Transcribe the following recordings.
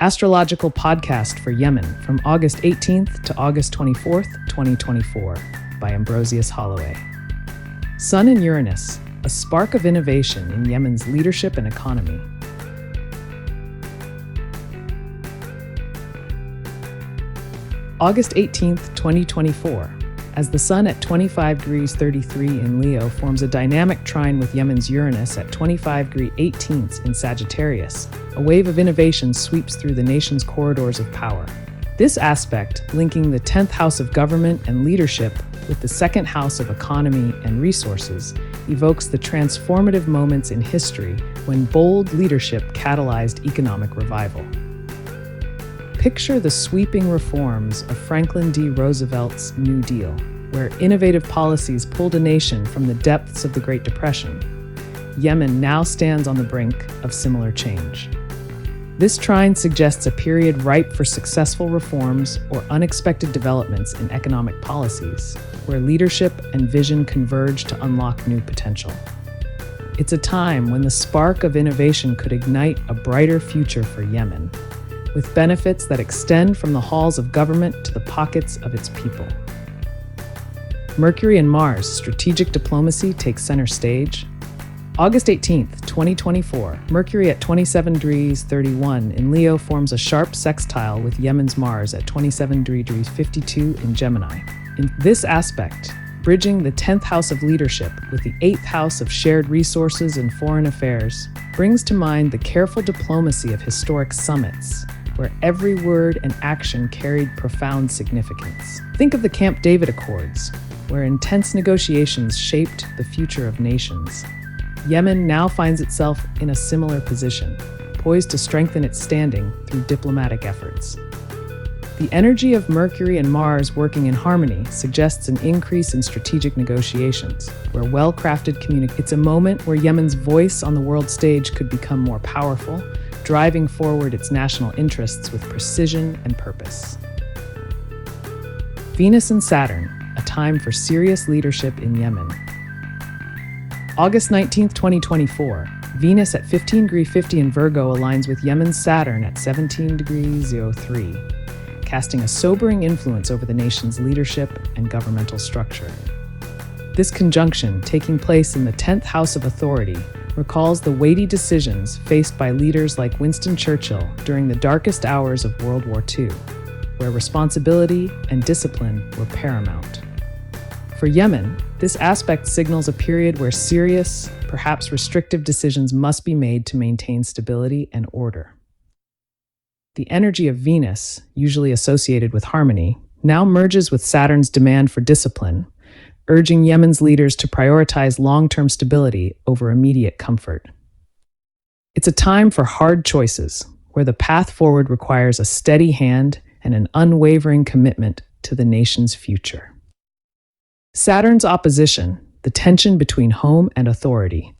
Astrological podcast for Yemen from August 18th to August 24th, 2024 by Ambrosius Holloway. Sun and Uranus, a spark of innovation in Yemen's leadership and economy. August 18th, 2024, as the Sun at 25 degrees 33 in Leo forms a dynamic trine with Yemen's Uranus at 25 degrees 18 in Sagittarius, a wave of innovation sweeps through the nation's corridors of power. This aspect, linking the 10th house of government and leadership with the 2nd house of economy and resources, evokes the transformative moments in history when bold leadership catalyzed economic revival. Picture the sweeping reforms of Franklin D. Roosevelt's New Deal, where innovative policies pulled a nation from the depths of the Great Depression. Yemen now stands on the brink of similar change. This trine suggests a period ripe for successful reforms or unexpected developments in economic policies, where leadership and vision converge to unlock new potential. It's a time when the spark of innovation could ignite a brighter future for Yemen, with benefits that extend from the halls of government to the pockets of its people. Mercury and Mars, strategic diplomacy takes center stage. August 18th, 2024, Mercury at 27 degrees 31 in Leo forms a sharp sextile with Yemen's Mars at 27 degrees 52 in Gemini. In this aspect, bridging the 10th house of leadership with the 8th house of shared resources and foreign affairs, brings to mind the careful diplomacy of historic summits, where every word and action carried profound significance. Think of the Camp David Accords, where intense negotiations shaped the future of nations. Yemen now finds itself in a similar position, poised to strengthen its standing through diplomatic efforts. The energy of Mercury and Mars working in harmony suggests an increase in strategic negotiations, where well-crafted communication. It's a moment where Yemen's voice on the world stage could become more powerful, driving forward its national interests with precision and purpose. Venus and Saturn, a time for serious leadership in Yemen. August 19th, 2024, Venus at 15 degrees 50 in Virgo aligns with Yemen's Saturn at 17 degrees 03, casting a sobering influence over the nation's leadership and governmental structure. This conjunction, taking place in the 10th house of authority, recalls the weighty decisions faced by leaders like Winston Churchill during the darkest hours of World War II, where responsibility and discipline were paramount. For Yemen, this aspect signals a period where serious, perhaps restrictive decisions must be made to maintain stability and order. The energy of Venus, usually associated with harmony, now merges with Saturn's demand for discipline, urging Yemen's leaders to prioritize long-term stability over immediate comfort. It's a time for hard choices, where the path forward requires a steady hand and an unwavering commitment to the nation's future. Saturn's opposition, the tension between home and authority.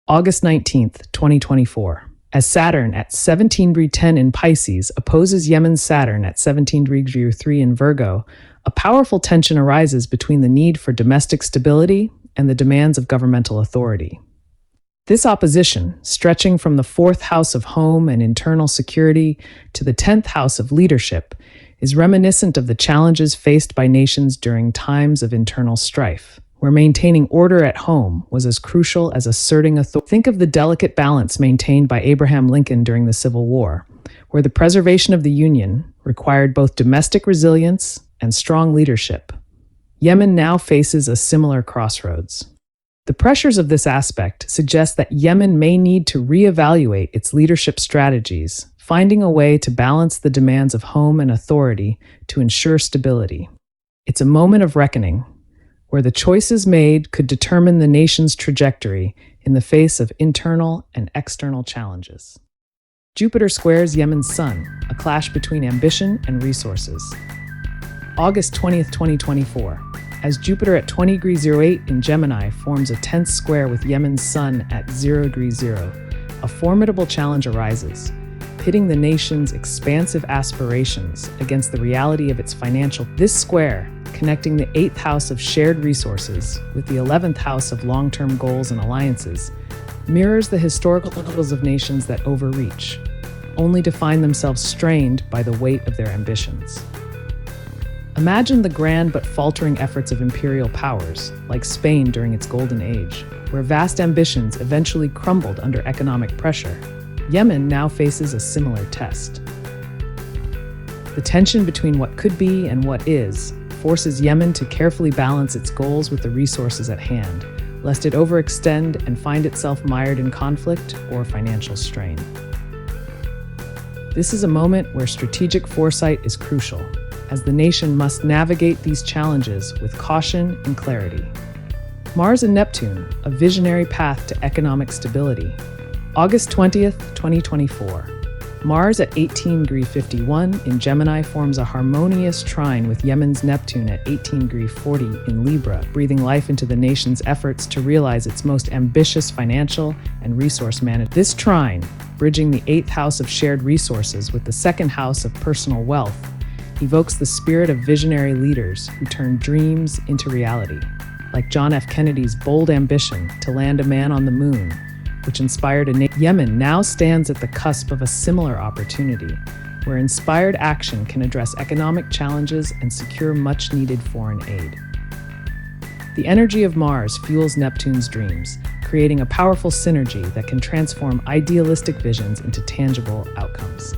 August 19th, 2024. As Saturn at 17 degrees 10 in Pisces opposes Yemen's Saturn at 17 degrees 3 in Virgo, a powerful tension arises between the need for domestic stability and the demands of governmental authority. This opposition, stretching from the 4th house of home and internal security to the 10th house of leadership, is reminiscent of the challenges faced by nations during times of internal strife, where maintaining order at home was as crucial as asserting authority. Think of the delicate balance maintained by Abraham Lincoln during the Civil War, where the preservation of the Union required both domestic resilience and strong leadership. Yemen now faces a similar crossroads. The pressures of this aspect suggest that Yemen may need to reevaluate its leadership strategies, finding a way to balance the demands of home and authority to ensure stability. It's a moment of reckoning, where the choices made could determine the nation's trajectory in the face of internal and external challenges. Jupiter squares Yemen's Sun, a clash between ambition and resources. August 20th, 2024, as Jupiter at 20 degrees 08 in Gemini forms a tense square with Yemen's Sun at 0 degrees 0, a formidable challenge arises, pitting the nation's expansive aspirations against the reality of its financial. This square, connecting the 8th house of shared resources with the 11th house of long-term goals and alliances, mirrors the historical struggles of nations that overreach, only to find themselves strained by the weight of their ambitions. Imagine the grand but faltering efforts of imperial powers, like Spain during its golden age, where vast ambitions eventually crumbled under economic pressure. Yemen now faces a similar test. The tension between what could be and what is forces Yemen to carefully balance its goals with the resources at hand, lest it overextend and find itself mired in conflict or financial strain. This is a moment where strategic foresight is crucial, as the nation must navigate these challenges with caution and clarity. Mars and Neptune, a visionary path to economic stability. August 20th, 2024. Mars at 18°51 in Gemini forms a harmonious trine with Yemen's Neptune at 18°40 in Libra, breathing life into the nation's efforts to realize its most ambitious financial and resource management. This trine, bridging the 8th house of shared resources with the 2nd house of personal wealth, evokes the spirit of visionary leaders who turn dreams into reality, like John F. Kennedy's bold ambition to land a man on the moon, which inspired Yemen now stands at the cusp of a similar opportunity, where inspired action can address economic challenges and secure much-needed foreign aid. The energy of Mars fuels Neptune's dreams, creating a powerful synergy that can transform idealistic visions into tangible outcomes.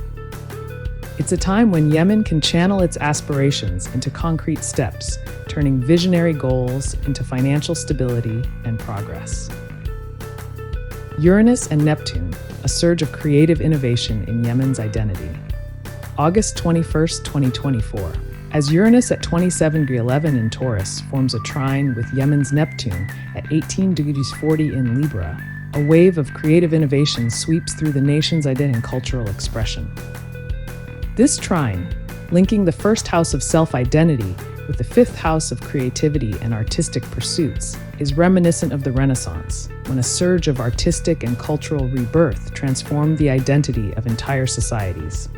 It's a time when Yemen can channel its aspirations into concrete steps, turning visionary goals into financial stability and progress. Uranus and Neptune, a surge of creative innovation in Yemen's identity. August 21st, 2024. As Uranus at 27°11 in Taurus forms a trine with Yemen's Neptune at 18°40 in Libra, a wave of creative innovation sweeps through the nation's identity and cultural expression. This trine, linking the 1st house of self-identity with the 5th house of creativity and artistic pursuits, is reminiscent of the Renaissance, when a surge of artistic and cultural rebirth transformed the identity of entire societies.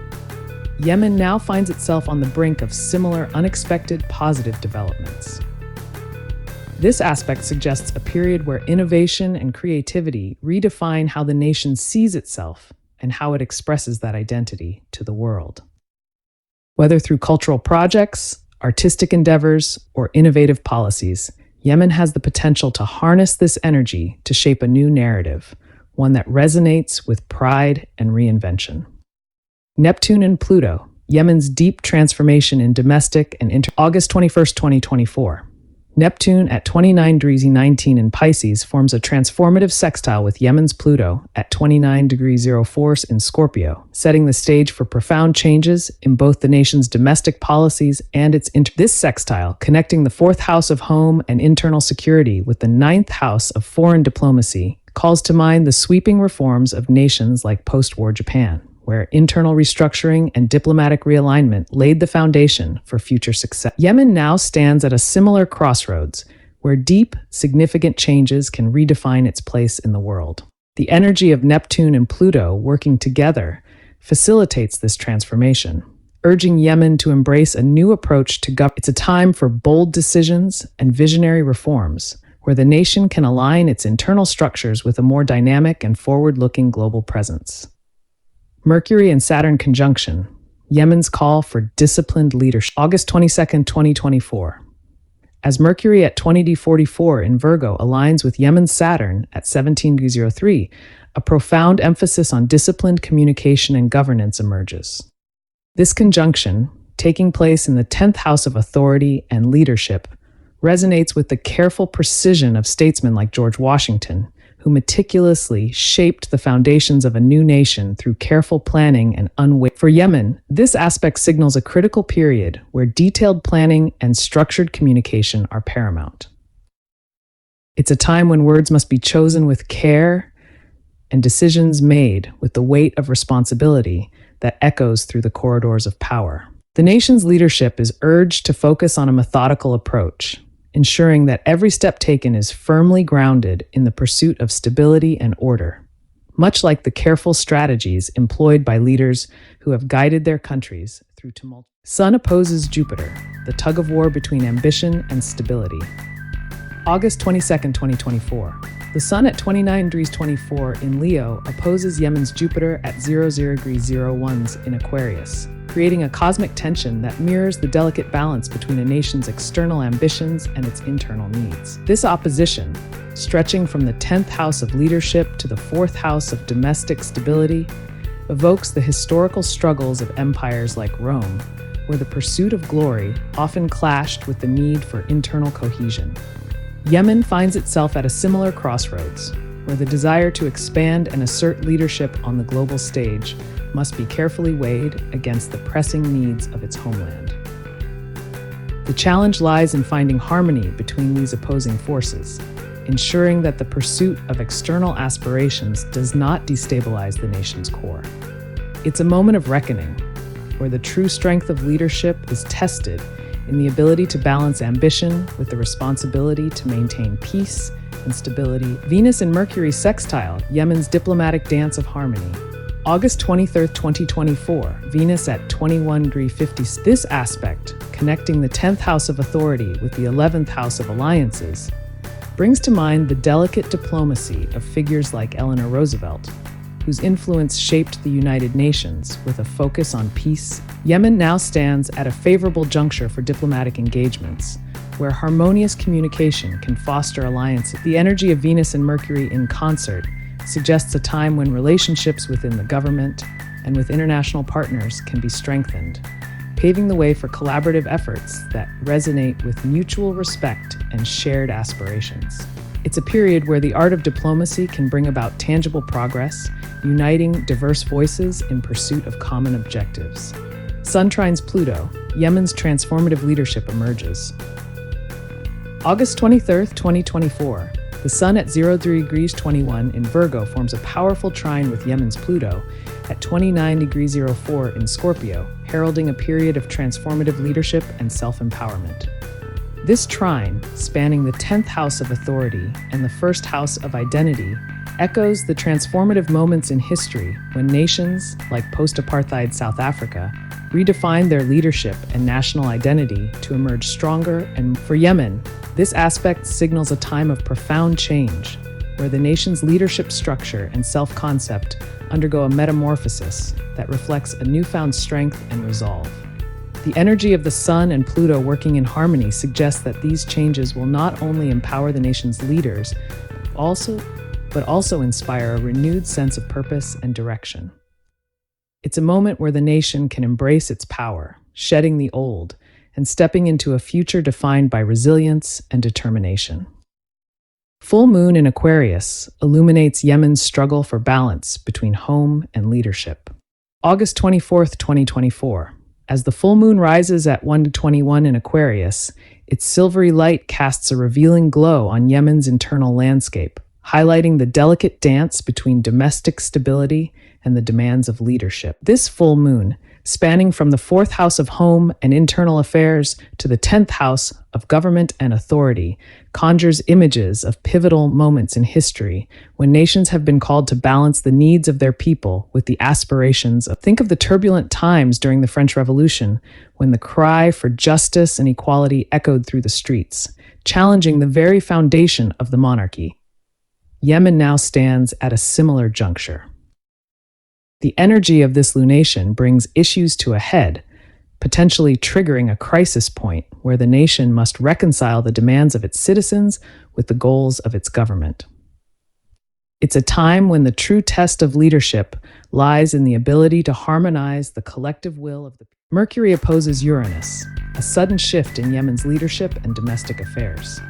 Yemen now finds itself on the brink of similar unexpected positive developments. This aspect suggests a period where innovation and creativity redefine how the nation sees itself and how it expresses that identity to the world. Whether through cultural projects, artistic endeavors, or innovative policies, Yemen has the potential to harness this energy to shape a new narrative, one that resonates with pride and reinvention. Neptune and Pluto, Yemen's deep transformation in domestic and August 21st, 2024. Neptune at 29°19 in Pisces forms a transformative sextile with Yemen's Pluto at 29°04 in Scorpio, setting the stage for profound changes in both the nation's domestic policies and its This sextile, connecting the 4th house of home and internal security with the 9th house of foreign diplomacy, calls to mind the sweeping reforms of nations like post-war Japan, where internal restructuring and diplomatic realignment laid the foundation for future success. Yemen now stands at a similar crossroads, where deep, significant changes can redefine its place in the world. The energy of Neptune and Pluto working together facilitates this transformation, urging Yemen to embrace a new approach to government. It's a time for bold decisions and visionary reforms, where the nation can align its internal structures with a more dynamic and forward-looking global presence. Mercury and Saturn conjunction, Yemen's call for disciplined leadership. August 22nd, 2024. As Mercury at 20°44 in Virgo aligns with Yemen's Saturn at 17°03, a profound emphasis on disciplined communication and governance emerges. This conjunction, taking place in the 10th house of authority and leadership, resonates with the careful precision of statesmen like George Washington, who meticulously shaped the foundations of a new nation through careful planning and unwavering. For Yemen, this aspect signals a critical period where detailed planning and structured communication are paramount. It's a time when words must be chosen with care and decisions made with the weight of responsibility that echoes through the corridors of power. The nation's leadership is urged to focus on a methodical approach, ensuring that every step taken is firmly grounded in the pursuit of stability and order, much like the careful strategies employed by leaders who have guided their countries through tumult. Sun opposes Jupiter, the tug-of-war between ambition and stability. August 22nd, 2024. The Sun at 29 degrees 24 in Leo opposes Yemen's Jupiter at 00 degrees 01 in Aquarius, creating a cosmic tension that mirrors the delicate balance between a nation's external ambitions and its internal needs. This opposition, stretching from the 10th house of leadership to the 4th house of domestic stability, evokes the historical struggles of empires like Rome, where the pursuit of glory often clashed with the need for internal cohesion. Yemen finds itself at a similar crossroads, where the desire to expand and assert leadership on the global stage must be carefully weighed against the pressing needs of its homeland. The challenge lies in finding harmony between these opposing forces, ensuring that the pursuit of external aspirations does not destabilize the nation's core. It's a moment of reckoning, where the true strength of leadership is tested in the ability to balance ambition with the responsibility to maintain peace and stability. Venus and Mercury sextile, Yemen's diplomatic dance of harmony. August 23, 2024, Venus at 21 degrees 50. This aspect, connecting the 10th house of authority with the 11th house of alliances, brings to mind the delicate diplomacy of figures like Eleanor Roosevelt, whose influence shaped the United Nations with a focus on peace. Yemen now stands at a favorable juncture for diplomatic engagements, where harmonious communication can foster alliances. The energy of Venus and Mercury in concert suggests a time when relationships within the government and with international partners can be strengthened, paving the way for collaborative efforts that resonate with mutual respect and shared aspirations. It's a period where the art of diplomacy can bring about tangible progress, uniting diverse voices in pursuit of common objectives. Sun trines Pluto, Yemen's transformative leadership emerges. August 23, 2024, the Sun at 03 degrees 21 in Virgo forms a powerful trine with Yemen's Pluto at 29 degrees 04 in Scorpio, heralding a period of transformative leadership and self-empowerment. This trine, spanning the 10th house of authority and the 1st house of identity, echoes the transformative moments in history when nations, like post-apartheid South Africa, redefined their leadership and national identity to emerge stronger. And for Yemen, this aspect signals a time of profound change, where the nation's leadership structure and self-concept undergo a metamorphosis that reflects a newfound strength and resolve. The energy of the Sun and Pluto working in harmony suggests that these changes will not only empower the nation's leaders, but also inspire a renewed sense of purpose and direction. It's a moment where the nation can embrace its power, shedding the old, and stepping into a future defined by resilience and determination. Full moon in Aquarius illuminates Yemen's struggle for balance between home and leadership. August 24, 2024. As the full moon rises at 1:21 in Aquarius, its silvery light casts a revealing glow on Yemen's internal landscape, highlighting the delicate dance between domestic stability and the demands of leadership. This full moon, spanning from the 4th house of home and internal affairs to the 10th house of government and authority, conjures images of pivotal moments in history when nations have been called to balance the needs of their people with the aspirations of. Think of the turbulent times during the French Revolution, when the cry for justice and equality echoed through the streets, challenging the very foundation of the monarchy. Yemen now stands at a similar juncture. The energy of this lunation brings issues to a head, potentially triggering a crisis point where the nation must reconcile the demands of its citizens with the goals of its government. It's a time when the true test of leadership lies in the ability to harmonize the collective will of the people. Mercury opposes Uranus, a sudden shift in Yemen's leadership and domestic affairs.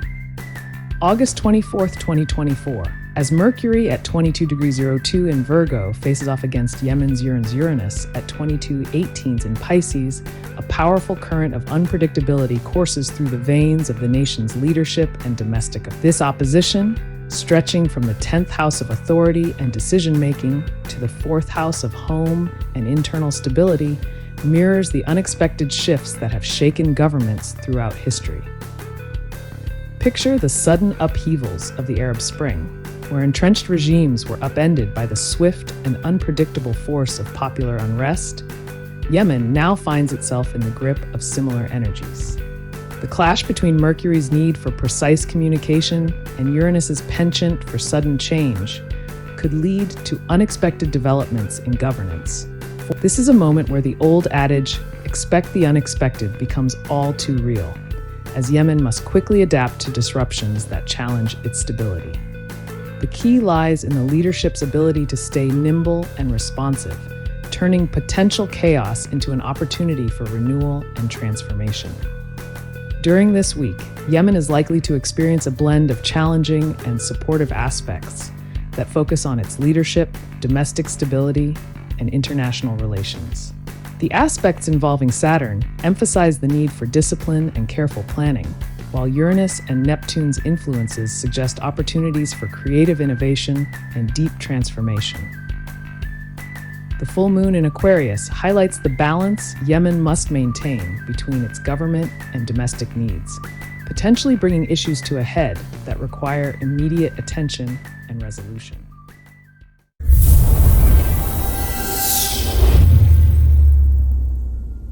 August 24, 2024. As Mercury at 22 degrees 02 in Virgo faces off against Yemen's Uranus at 22:18 in Pisces, a powerful current of unpredictability courses through the veins of the nation's leadership and domestic affairs. This opposition, stretching from the 10th house of authority and decision-making to the 4th house of home and internal stability, mirrors the unexpected shifts that have shaken governments throughout history. Picture the sudden upheavals of the Arab Spring, where entrenched regimes were upended by the swift and unpredictable force of popular unrest. Yemen now finds itself in the grip of similar energies. The clash between Mercury's need for precise communication and Uranus's penchant for sudden change could lead to unexpected developments in governance. This is a moment where the old adage, "expect the unexpected," becomes all too real, as Yemen must quickly adapt to disruptions that challenge its stability. The key lies in the leadership's ability to stay nimble and responsive, turning potential chaos into an opportunity for renewal and transformation. During this week, Yemen is likely to experience a blend of challenging and supportive aspects that focus on its leadership, domestic stability, and international relations. The aspects involving Saturn emphasize the need for discipline and careful planning, while Uranus and Neptune's influences suggest opportunities for creative innovation and deep transformation. The full moon in Aquarius highlights the balance Yemen must maintain between its government and domestic needs, potentially bringing issues to a head that require immediate attention and resolution.